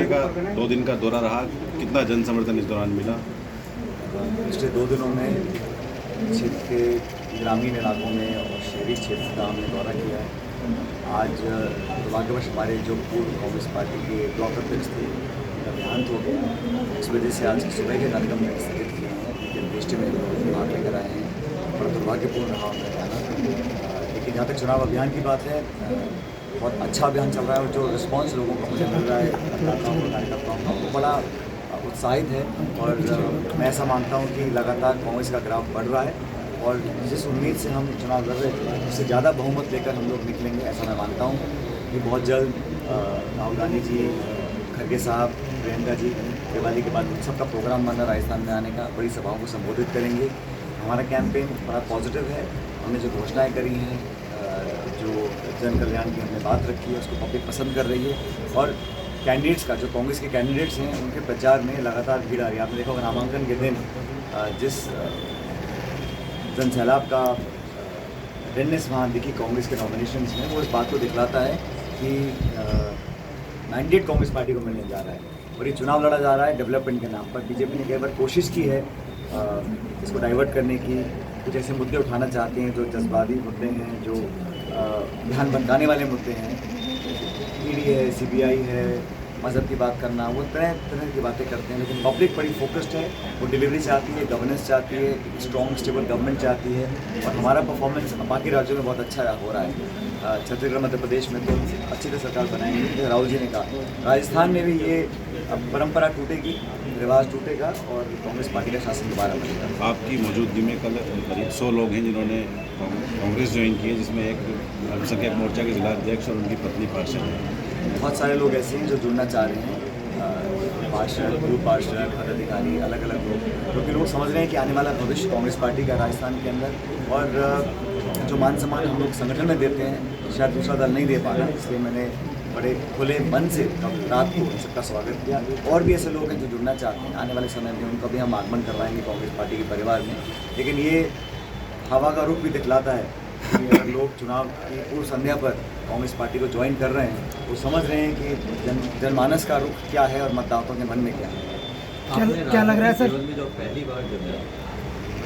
Party का 2 दिन का दौरा रहा, कितना जन समर्थन इस दौरान मिला? पिछले 2 दिनों में क्षेत्र के ग्रामीण इलाकों में और शहरी क्षेत्र का हमने दौरा किया है। आज दुर्भाग्यवश हमारे जो पूर्व कांग्रेस पार्टी के ब्लॉक अध्यक्ष थे, उनका देहांत हो गया। इस वजह से आज सुबह के कार्यक्रम में स्थगित किए हैं, लेकिन गोष्ठी में भाग लेकर आए हैं। बड़ा दुर्भाग्यपूर्ण रहा उनका जाना। लेकिन जहाँ तक चुनाव अभियान की बात है, बहुत अच्छा अभियान चल रहा है और जो रिस्पॉन्स लोगों को मुझे मिल रहा है मतदाताओं और कार्यकर्ताओं का, वो बड़ा उत्साहित है। और मैं ऐसा मानता हूँ कि लगातार कांग्रेस का ग्राफ बढ़ रहा है और जिस उम्मीद से हम चुनाव लड़ रहे थे, उससे ज़्यादा बहुमत लेकर हम लोग निकलेंगे, ऐसा मैं मानता हूँ कि बहुत जल्द राहुल गांधी जी, खड़गे साहब, प्रियंका जी दिवाली के बाद सबका प्रोग्राम बना राजस्थान में आने का, बड़ी सभाओं को संबोधित करेंगे। हमारा कैंपेन बड़ा पॉजिटिव है। हमने जो घोषणाएँ करी हैं, जो जन कल्याण की हमने बात रखी है, उसको पब्लिक पसंद कर रही है। और कैंडिडेट्स का, जो कांग्रेस के कैंडिडेट्स हैं, उनके प्रचार में लगातार भीड़ आ रही है। आपने देखा होगा नामांकन के दिन जिस जन सैलाब का अटेंडेंस वहाँ दिखी कांग्रेस के नॉमिनेशन में, वो इस बात को दिखलाता है कि मैंडेट कांग्रेस पार्टी को मिलने जा रहा है और ये चुनाव लड़ा जा रहा है डेवलपमेंट के नाम पर। बीजेपी ने कई बार कोशिश की है इसको डाइवर्ट करने की, कुछ ऐसे मुद्दे उठाना चाहते हैं जो जज्बाती मुद्दे हैं, जो ध्यान भटकाने वाले मुद्दे हैं। ईडी है, सीबीआई है, मज़हब की बात करना, वो तरह तरह की बातें करते हैं। लेकिन पब्लिक बड़ी फोकस्ड है, वो डिलीवरी चाहती है, गवर्नेंस चाहती है, स्ट्रॉन्ग स्टेबल गवर्नमेंट चाहती है। और हमारा परफॉर्मेंस बाकी राज्यों में बहुत अच्छा हो रहा है। छत्तीसगढ़, मध्य प्रदेश में तो अच्छी तरह सरकार बनाएंगे, जैसे राहुल जी ने कहा। राजस्थान में भी ये परंपरा टूटेगी, रिवाज टूटेगा और कांग्रेस पार्टी का शासन दोबारा बनेगा। आपकी मौजूदगी में कल करीब 100 लोग हैं जिन्होंने कांग्रेस ज्वाइन की है, जिसमें एक अल्पसंख्यक मोर्चा के जिला अध्यक्ष और उनकी पत्नी पार्षद है। बहुत सारे लोग ऐसे हैं जो जुड़ना चाह रहे हैं, पार्षद, पूर्व पार्षद, पदाधिकारी, अलग अलग लोग, क्योंकि लोग समझ रहे हैं कि आने वाला भविष्य कांग्रेस पार्टी का राजस्थान के अंदर। और जो मान सम्मान हम लोग संगठन में देते हैं, शायद दूसरा दल नहीं दे पा रहा, इसलिए मैंने बड़े खुले मन से रात को सबका स्वागत किया। और भी ऐसे लोग हैं जो जुड़ना चाहते हैं, आने वाले समय में उनका भी हम आगमन करवाएंगे कांग्रेस पार्टी के परिवार में। लेकिन ये हवा का रुख भी दिखलाता है कि अगर लोग चुनाव की पूर्व संध्या पर कांग्रेस पार्टी को ज्वाइन कर रहे हैं, वो समझ रहे हैं कि जनमानस का रुख क्या है और मतदाताओं के मन में क्या है। क्या लग रहा है सर? में जो पहली बार जो है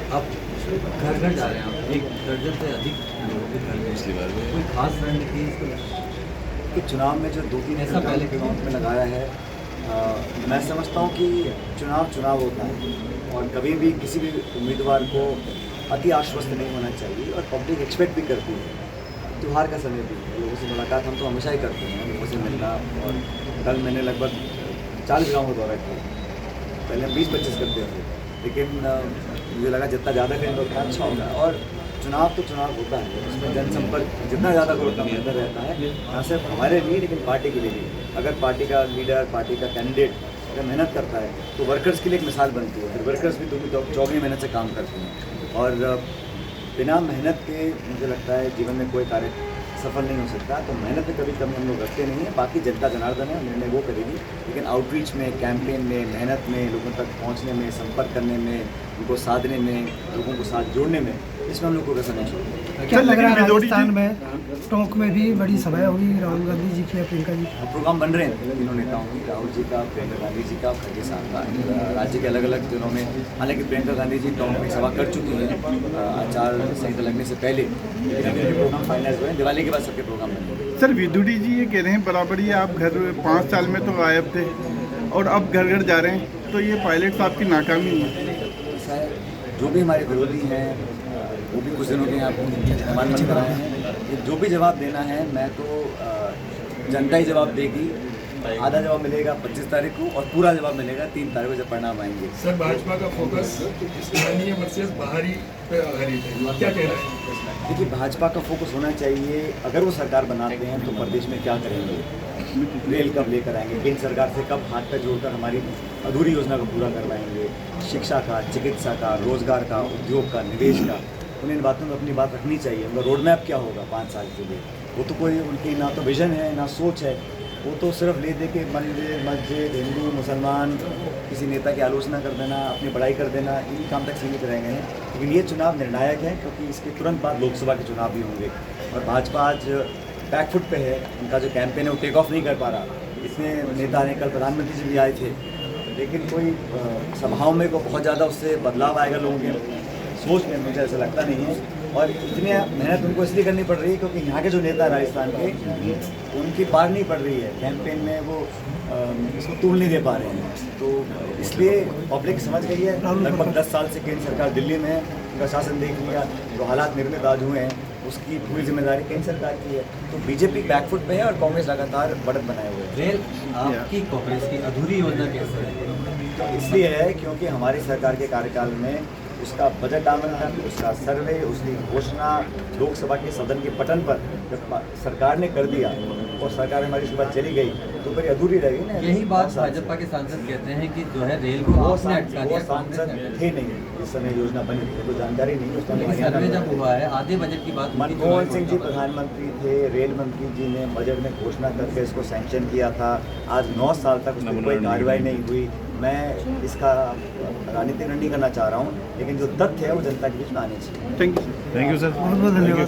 अब घर घर जा रहे हैं, आप 1 दर्जन से अधिक लोगों के घर पिछली बार में कोई खास रणनीति इसको कि चुनाव में जो 2-3 ऐसा पहले अकाउंट में लगाया है, मैं समझता हूँ कि चुनाव होता है और कभी भी किसी भी उम्मीदवार को अति आश्वस्त नहीं होना चाहिए और पब्लिक एक्सपेक्ट भी करती है। त्यौहार का समय भी है, लोगों से मुलाकात हम तो हमेशा ही करते हैं, लोगों से मिलना। और कल मैंने लगभग 40 गाँव का दौरा किया, पहले हम 20-25 करते थे, लेकिन मुझे लगा जितना ज़्यादा करेंगे उतना अच्छा होगा। और चुनाव तो चुनाव होता है, उसमें जनसंपर्क जितना ज़्यादा करो उतना बेहतर रहता है, ना सिर्फ हमारे लिए लेकिन पार्टी के लिए भी। अगर पार्टी का लीडर, पार्टी का कैंडिडेट अगर मेहनत करता है तो वर्कर्स के लिए एक मिसाल बनती है। फिर वर्कर्स भी चौगनी मेहनत से काम करते हैं और बिना मेहनत के मुझे लगता है जीवन में कोई कार्य सफल नहीं हो सकता। तो मेहनत में कभी कमी हम लोग रखते नहीं हैं। बाकी जनता जनार्दन है, निर्णय वो करेगी, लेकिन आउटरीच में, कैंपेन में, मेहनत में, लोगों तक पहुंचने में, संपर्क करने में, उनको साधने में, लोगों को साथ जोड़ने में, इसमें हम लोग को वैसा नहीं छोड़ेंगे। क्या लग रहा है राजस्थान में टोंक में भी बड़ी सभा होगी राहुल गांधी जी की या प्रियंका जी? प्रोग्राम बन रहे हैं तीनों नेताओं की, राहुल जी का, प्रियंका गांधी जी का, खड़गे साहब का। राज्य के अलग अलग जिलों में, हालांकि प्रियंका गांधी जी टोंक में सभा कर चुकी हैं आचार संहिता लगने से पहले, लेकिन प्रोग्राम फाइनलाइज हुए हैं। दिवाली के बाद सबके प्रोग्राम बनेंगे। सर, विदुड़ी जी ये कह रहे हैं बराबर ही आप घर 5 साल में तो गायब थे और अब घर घर जा रहे हैं, तो ये पायलट साहब की नाकामी है। जो भी हमारे विरोधी हैं वो भी कुछ दिनों के यहाँ मेहमान बन कर आए हैं। ये जो भी जवाब देना है, मैं तो जनता ही जवाब देगी। आधा जवाब मिलेगा 25 तारीख को और पूरा जवाब मिलेगा 3 तारीख को जब परिणाम आएंगे। सर, भाजपा का फोकस स्थानीय वर्सेस बाहरी पे आधारित है, क्या कह रहे हैं? देखिए, भाजपा का फोकस होना चाहिए, अगर वो सरकार बनाते हैं तो प्रदेश में क्या करेंगे, रेल कब लेकर आएंगे, केंद्र सरकार से कब हाथ पे जोड़कर हमारी अधूरी योजना को पूरा करवाएंगे, शिक्षा का, चिकित्सा का, रोजगार का, उद्योग का, निवेश का, उन्हें इन बातों में अपनी बात रखनी चाहिए। उनका रोड मैप क्या होगा 5 साल के लिए, वो तो कोई उनकी ना तो विजन है ना सोच है। वो तो सिर्फ ले दे के मंदिर, मस्जिद, हिंदू, मुसलमान, किसी नेता की आलोचना कर देना, अपनी बड़ाई कर देना, इन्हीं काम तक सीमित रह गए हैं। लेकिन ये चुनाव निर्णायक है, क्योंकि इसके तुरंत बाद लोकसभा के चुनाव भी होंगे और भाजपा आज बैकफुट पे है। उनका जो कैंपेन है वो टेक ऑफ नहीं कर पा रहा। जितने नेता हैं, कल प्रधानमंत्री जी भी आए थे, लेकिन कोई सभाओं में को बहुत ज़्यादा उससे बदलाव आएगा लोगों के सोच में, मुझे ऐसा लगता नहीं है। और इतनी मेहनत उनको इसलिए करनी पड़ रही है क्योंकि यहाँ के जो नेता हैं राजस्थान के, उनकी पार नहीं पड़ रही है कैंपेन में, वो इसको तूल नहीं दे पा रहे हैं। तो इसलिए पब्लिक समझ गई है। लगभग 10 साल से केंद्र सरकार दिल्ली में है, उनका शासन देख लिया, जो हालात निर्मित आज हुए हैं उसकी पूरी जिम्मेदारी केंद्र सरकार की है। तो बीजेपी बैकफुट पे है और कांग्रेस लगातार बढ़त बनाए हुए है। रेल आपकी कांग्रेस की अधूरी योजना कैसे है? इसलिए है क्योंकि हमारी सरकार के कार्यकाल में उसका बजट आवंटन, उसका सर्वे, उसकी घोषणा लोकसभा के सदन के पटन पर जब सरकार ने कर दिया और सरकार हमारी सुबह चली गई तो फिर अधूरी रही ना। यही बात भाजपा के सांसद कहते हैं कि जो है रेल को वो आपने अटका दिया, कांग्रेस सांसद ने। थे नहीं इस समय योजना बनी थी, तो जानकारी नहीं है। उस टाइम लेकिन सर्वे जब हुआ है आधे बजट की बात हुई थी, मनमोहन सिंह जी प्रधानमंत्री थे, रेल मंत्री जी ने बजट में घोषणा करके इसको सैंक्शन किया था। आज 9 साल तक उसमें कोई कार्रवाई नहीं हुई। मैं इसका राजनीतिक नहीं करना चाह रहा हूँ, लेकिन जो तथ्य है वो जनता के बीच में आने चाहिए। Thank you thank you sir. बहुत बहुत धन्यवाद।